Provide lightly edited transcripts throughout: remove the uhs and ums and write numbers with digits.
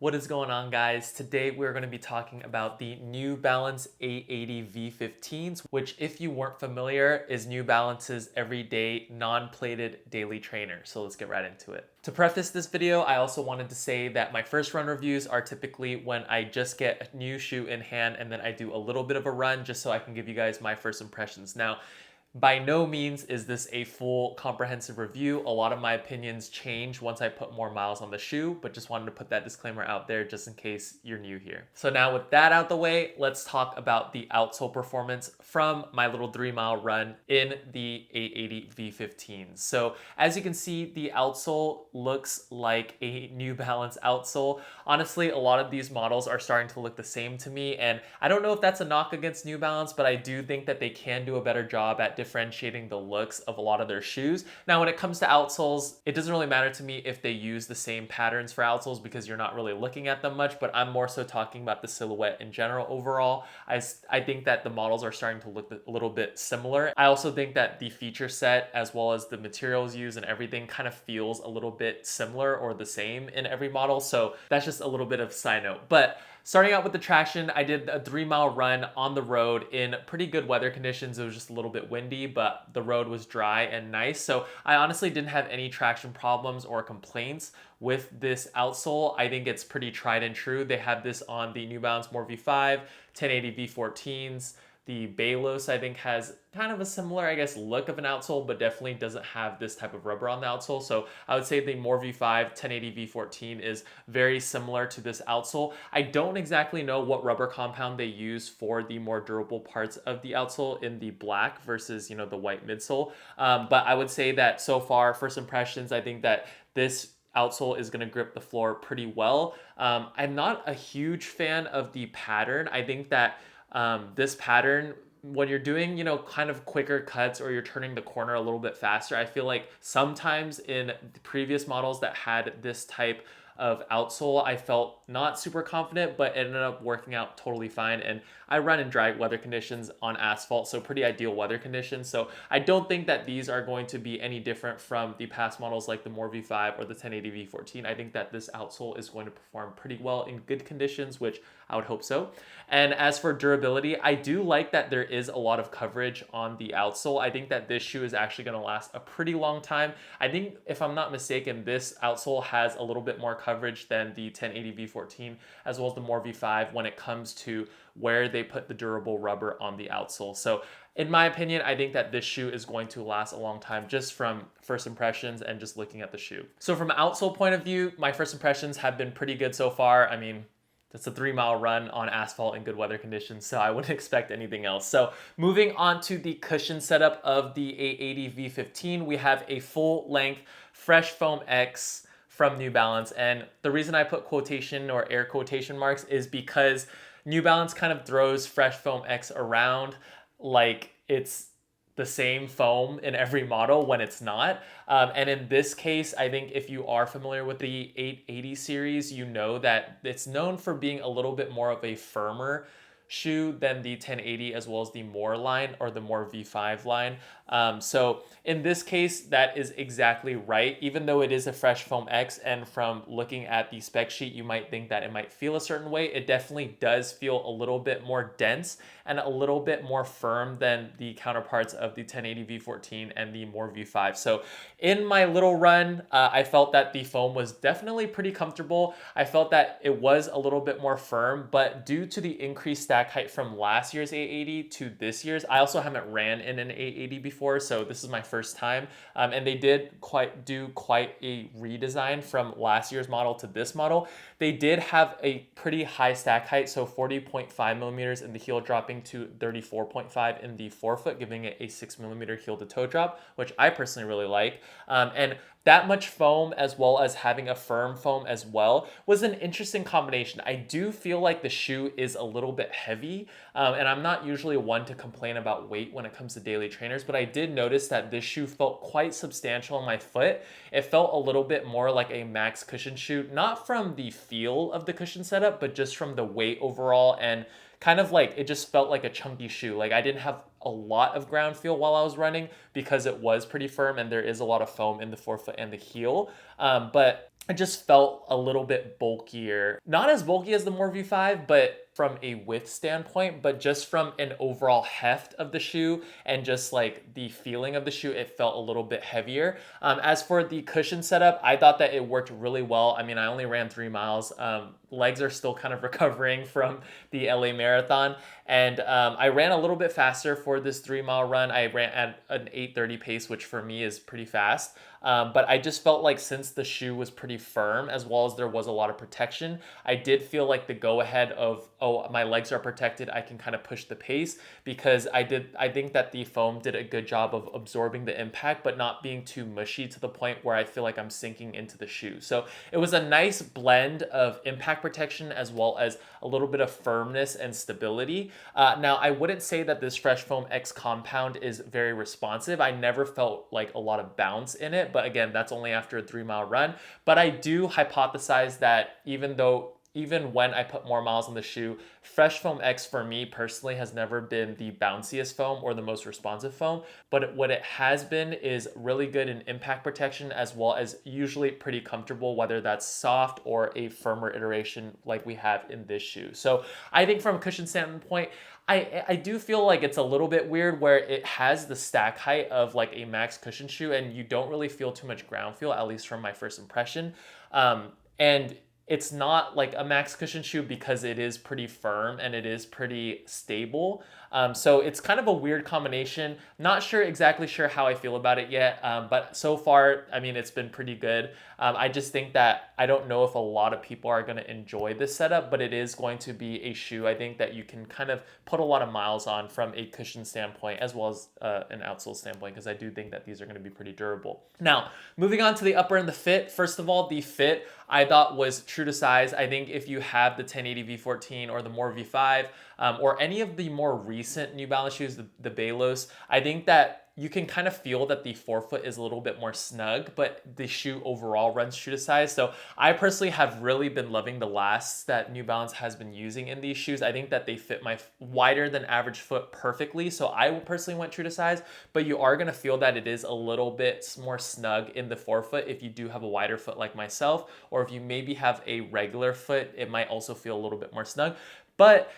What is going on, guys? Today we're going to be talking about the New Balance 880 V15s, which, if you weren't familiar, is New Balance's everyday non-plated daily trainer. So let's get right into it. To preface this video, I also wanted to say that my first run reviews are typically when I just get a new shoe in hand and then I do a little bit of a run just so I can give you guys my first impressions. Now, by no means is this a full comprehensive review. A lot of my opinions change once I put more miles on the shoe, but just wanted to put that disclaimer out there just in case you're new here. So now with that out the way, let's talk about the outsole performance from my little 3 mile run in the 880 V15s. So as you can see, the outsole looks like a New Balance outsole. Honestly, a lot of these models are starting to look the same to me, and I don't know if that's a knock against New Balance, but I do think that they can do a better job at differentiating the looks of a lot of their shoes. Now, when it comes to outsoles, it doesn't really matter to me if they use the same patterns for outsoles because you're not really looking at them much, but I'm more so talking about the silhouette in general overall. I think that the models are starting to look a little bit similar. I also think that the feature set as well as the materials used and everything kind of feels a little bit similar or the same in every model. So that's just a little bit of side note. But starting out with the traction, I did a 3 mile run on the road in pretty good weather conditions. It was just a little bit windy, but the road was dry and nice. So I honestly didn't have any traction problems or complaints with this outsole. I think it's pretty tried and true. They have this on the New Balance More V5, 1080 V14s. The Balos, I think, has kind of a similar, I guess, look of an outsole, but definitely doesn't have this type of rubber on the outsole. So I would say the More V5 1080 V14 is very similar to this outsole. I don't exactly know what rubber compound they use for the more durable parts of the outsole in the black versus, the white midsole. But I would say that so far, first impressions, I think that this outsole is going to grip the floor pretty well. I'm not a huge fan of the pattern. I think that this pattern, when you're doing, kind of quicker cuts or you're turning the corner a little bit faster, I feel like sometimes in the previous models that had this type of outsole, I felt not super confident, but it ended up working out totally fine. And I run in dry weather conditions on asphalt, so pretty ideal weather conditions. So I don't think that these are going to be any different from the past models like the More V5 or the 1080 V14. I think that this outsole is going to perform pretty well in good conditions, which I would hope so. And as for durability, I do like that there is a lot of coverage on the outsole. I think that this shoe is actually going to last a pretty long time. I think, if I'm not mistaken, this outsole has a little bit more coverage than the 1080 V14 as well as the More V5 when it comes to where they put the durable rubber on the outsole. So in my opinion, I think that this shoe is going to last a long time just from first impressions and just looking at the shoe. So from an outsole point of view, my first impressions have been pretty good so far. I mean, that's a 3 mile run on asphalt in good weather conditions, so I wouldn't expect anything else. So moving on to the cushion setup of the 880 V15, we have a full length Fresh Foam X from New Balance. And the reason I put quotation or air quotation marks is because New Balance kind of throws Fresh Foam X around like it's the same foam in every model when it's not. And in this case, I think if you are familiar with the 880 series, you know that it's known for being a little bit more of a firmer shoe than the 1080 as well as the More line or the More V5 line. So in this case, that is exactly right. Even though it is a Fresh Foam X, and from looking at the spec sheet, you might think that it might feel a certain way. It definitely does feel a little bit more dense and a little bit more firm than the counterparts of the 1080 V14 and the More V5. So in my little run, I felt that the foam was definitely pretty comfortable. I felt that it was a little bit more firm, but due to the increased stack height from last year's 880 to this year's, I also haven't ran in an 880 before, so this is my first time. And they did do quite a redesign from last year's model to this model. They did have a pretty high stack height, so 40.5 millimeters in the heel, dropping to 34.5 in the forefoot, giving it a 6 millimeter heel to toe drop, which I personally really like. And that much foam as well as having a firm foam as well was an interesting combination. I do feel like the shoe is a little bit heavy, and I'm not usually one to complain about weight when it comes to daily trainers, but I did notice that this shoe felt quite substantial on my foot. It felt a little bit more like a max cushion shoe, not from the feel of the cushion setup, but just from the weight overall, and kind of like it just felt like a chunky shoe. Like I didn't have a lot of ground feel while I was running because it was pretty firm and there is a lot of foam in the forefoot and the heel. But it just felt a little bit bulkier. Not as bulky as the More V5, but from a width standpoint, but just from an overall heft of the shoe and just like the feeling of the shoe, it felt a little bit heavier. As for the cushion setup, I thought that it worked really well. I mean, I only ran 3 miles. Legs are still kind of recovering from the LA Marathon, and I ran a little bit faster for this 3 mile run. I ran at an 8:30 pace, which for me is pretty fast. But I just felt like since the shoe was pretty firm, as well as there was a lot of protection, I did feel like the go ahead of, oh, my legs are protected, I can kind of push the pace, because I think that the foam did a good job of absorbing the impact, but not being too mushy to the point where I feel like I'm sinking into the shoe. So it was a nice blend of impact protection as well as a little bit of firmness and stability. Now, I wouldn't say that this Fresh Foam X Compound is very responsive. I never felt like a lot of bounce in it, but again, that's only after a 3 mile run. But I do hypothesize that even when I put more miles on the shoe, Fresh Foam X for me personally has never been the bounciest foam or the most responsive foam, but what it has been is really good in impact protection, as well as usually pretty comfortable, whether that's soft or a firmer iteration like we have in this shoe. So I think from a cushion standpoint, I do feel like it's a little bit weird where it has the stack height of like a max cushion shoe and you don't really feel too much ground feel, at least from my first impression. And it's not like a max cushion shoe because it is pretty firm and it is pretty stable. So it's kind of a weird combination. Not exactly sure how I feel about it yet, but so far, I mean, it's been pretty good. I just think that I don't know if a lot of people are going to enjoy this setup, but it is going to be a shoe I think that you can kind of put a lot of miles on from a cushion standpoint as well as an outsole standpoint, because I do think that these are going to be pretty durable. Now, moving on to the upper and the fit. First of all, the fit I thought was true to size. I think if you have the 1080 V14 or the More V5 or any of the more recent New Balance shoes, the Balos, I think that you can kind of feel that the forefoot is a little bit more snug, but the shoe overall runs true to size. So I personally have really been loving the lasts that New Balance has been using in these shoes. I think that they fit my wider than average foot perfectly. So I personally went true to size, but you are going to feel that it is a little bit more snug in the forefoot if you do have a wider foot like myself, or if you maybe have a regular foot, it might also feel a little bit more snug. But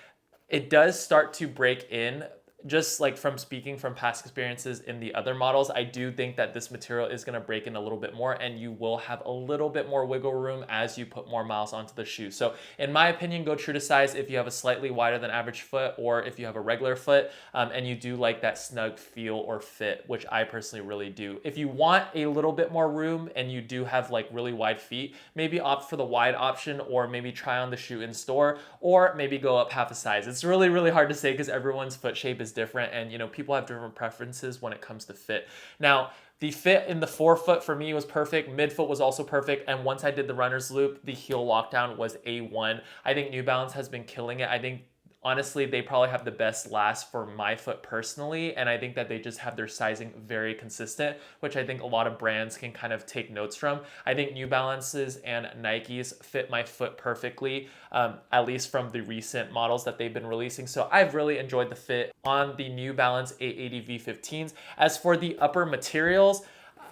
it does start to break in, just like from speaking from past experiences in the other models. I do think that this material is going to break in a little bit more and you will have a little bit more wiggle room as you put more miles onto the shoe. So in my opinion, go true to size if you have a slightly wider than average foot or if you have a regular foot and you do like that snug feel or fit, which I personally really do. If you want a little bit more room and you do have like really wide feet, maybe opt for the wide option, or maybe try on the shoe in store, or maybe go up half a size. It's really, really hard to say because everyone's foot shape is different and people have different preferences when it comes to fit. Now, the fit in the forefoot for me was perfect. Midfoot was also perfect. And once I did the runner's loop, the heel lockdown was A1. I think New Balance has been killing it. I think honestly, they probably have the best last for my foot personally, and I think that they just have their sizing very consistent, which I think a lot of brands can kind of take notes from. I think New Balances and Nikes fit my foot perfectly, at least from the recent models that they've been releasing. So I've really enjoyed the fit on the New Balance 880 V15s. As for the upper materials,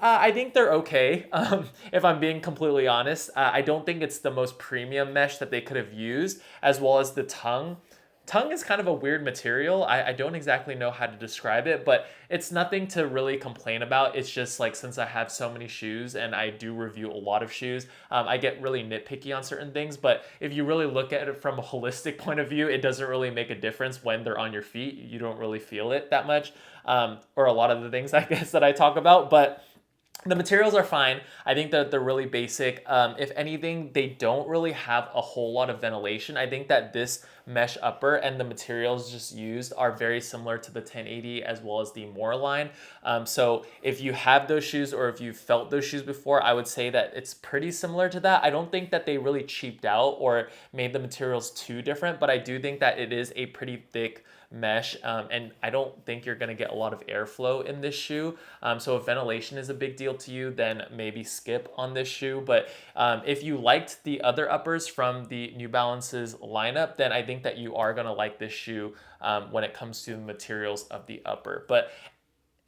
I think they're okay. If I'm being completely honest, I don't think it's the most premium mesh that they could have used, as well as the tongue. Tongue is kind of a weird material. I don't exactly know how to describe it, but it's nothing to really complain about. It's just like, since I have so many shoes and I do review a lot of shoes, I get really nitpicky on certain things. But if you really look at it from a holistic point of view, it doesn't really make a difference when they're on your feet. You don't really feel it that much, or a lot of the things I guess that I talk about. But the materials are fine. I think that they're really basic. If anything, they don't really have a whole lot of ventilation. I think that this mesh upper and the materials just used are very similar to the 1080 as well as the More line. So if you have those shoes or if you've felt those shoes before, I would say that it's pretty similar to that. I don't think that they really cheaped out or made the materials too different, but I do think that it is a pretty thick mesh, and I don't think you're going to get a lot of airflow in this shoe. So if ventilation is a big deal to you, then maybe skip on this shoe. But if you liked the other uppers from the New Balance's lineup, then I think that you are going to like this shoe when it comes to the materials of the upper. But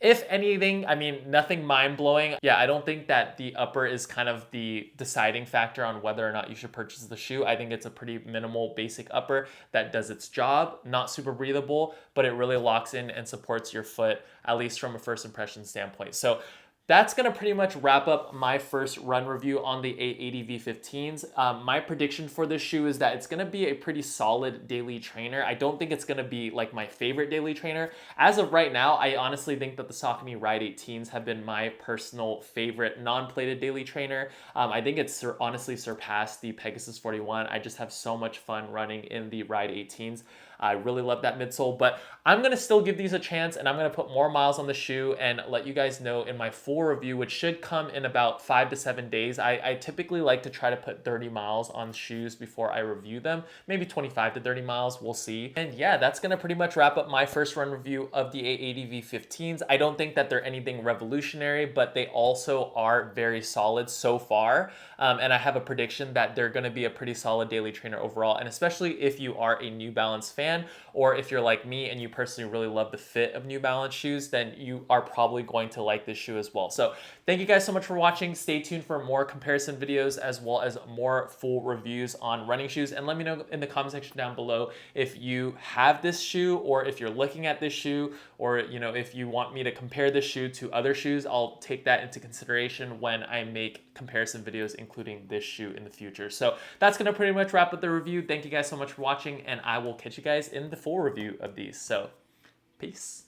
If anything, I mean, nothing mind blowing. Yeah, I don't think that the upper is kind of the deciding factor on whether or not you should purchase the shoe. I think it's a pretty minimal basic upper that does its job, not super breathable, but it really locks in and supports your foot, at least from a first impression standpoint. So that's going to pretty much wrap up my first run review on the 880 V15s. My prediction for this shoe is that it's going to be a pretty solid daily trainer. I don't think it's going to be like my favorite daily trainer. As of right now, I honestly think that the Saucony Ride 18s have been my personal favorite non-plated daily trainer. I think it's honestly surpassed the Pegasus 41. I just have so much fun running in the Ride 18s. I really love that midsole, but I'm going to still give these a chance, and I'm going to put more miles on the shoe and let you guys know in my full review, which should come in about 5 to 7 days. I typically like to try to put 30 miles on shoes before I review them, maybe 25 to 30 miles, we'll see. And yeah, that's going to pretty much wrap up my first run review of the 880 V15s. I don't think that they're anything revolutionary, but they also are very solid so far. And I have a prediction that they're going to be a pretty solid daily trainer overall, and especially if you are a New Balance fan, or if you're like me and you personally really love the fit of New Balance shoes, then you are probably going to like this shoe as well. So thank you guys so much for watching. Stay tuned for more comparison videos as well as more full reviews on running shoes. And let me know in the comment section down below if you have this shoe, or if you're looking at this shoe, or if you want me to compare this shoe to other shoes. I'll take that into consideration when I make comparison videos, including this shoe in the future. So that's going to pretty much wrap up the review. Thank you guys so much for watching, and I will catch you guys in the full review of these. So peace.